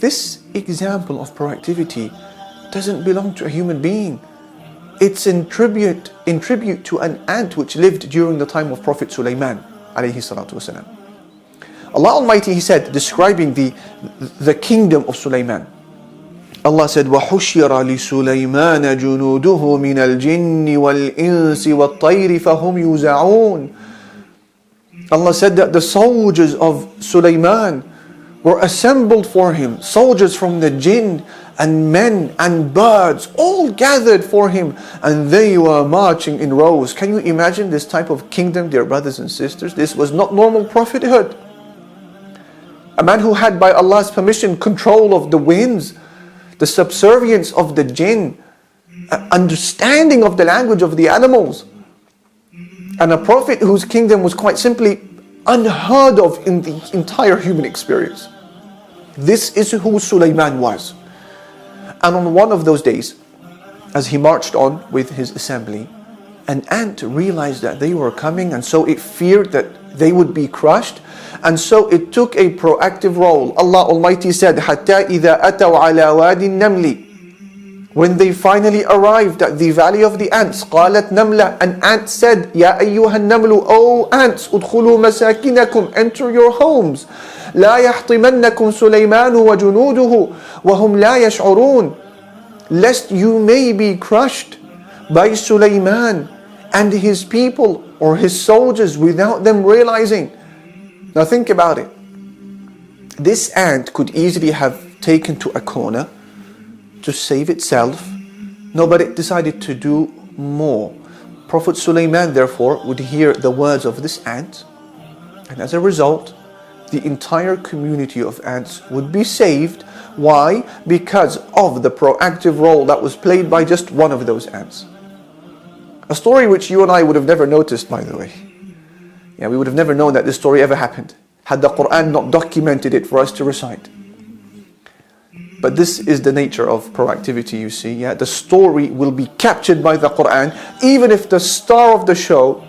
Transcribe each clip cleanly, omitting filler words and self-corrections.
This example of proactivity doesn't belong to a human being. It's in tribute to an ant which lived during the time of Prophet Sulaiman alayhi salatu wasalam. Allah Almighty, He said, describing the kingdom of Sulaiman, Allah said, وَحُشِّرَ لِسُلَيْمَانَ جُنُودُهُ مِنَ الْجِنِّ وَالْإِنسِ وَالطَّيْرِ فَهُمْ يُوزَعُونَ. Allah said that the soldiers of Sulaiman were assembled for him, soldiers from the jinn and men and birds, all gathered for him, and they were marching in rows. Can you imagine this type of kingdom, dear brothers and sisters? This was not normal prophethood. A man who had, by Allah's permission, control of the winds, the subservience of the jinn, understanding of the language of the animals, and a prophet whose kingdom was quite simply unheard of in the entire human experience. This is who Sulaiman was. And on one of those days, as he marched on with his assembly, an ant realized that they were coming, and so it feared that they would be crushed, and so it took a proactive role. Allah Almighty said, حَتَّى إِذَا أَتَوْا عَلَى وَادِ النَّمْلِ. When they finally arrived at the valley of the ants, قَالَتْ نَمْلَةٌ, an ant said, يَا أَيُّهَا النَّمْلُ, O ants, أُدْخُلُوا مَسَاكِنَكُمْ, enter your homes. لَا يَحْطِمَنَّكُمْ سُلَيْمَانُ وَجُنُودُهُ وَهُمْ لَا يَشْعُرُونَ. Lest you may be crushed by Sulaiman and his people or his soldiers without them realizing. Now think about it. This ant could easily have taken to a corner to save itself. No, but it decided to do more. Prophet Sulaiman therefore would hear the words of this ant, and as a result, the entire community of ants would be saved. Why? Because of the proactive role that was played by just one of those ants. A story which you and I would have never noticed, by the way. Yeah, we would have never known that this story ever happened had the Quran not documented it for us to recite. But this is the nature of proactivity, you see. Yeah, the story will be captured by the Quran, even if the star of the show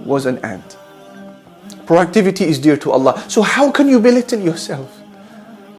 was an ant. Proactivity is dear to Allah. So how can you belittle yourself?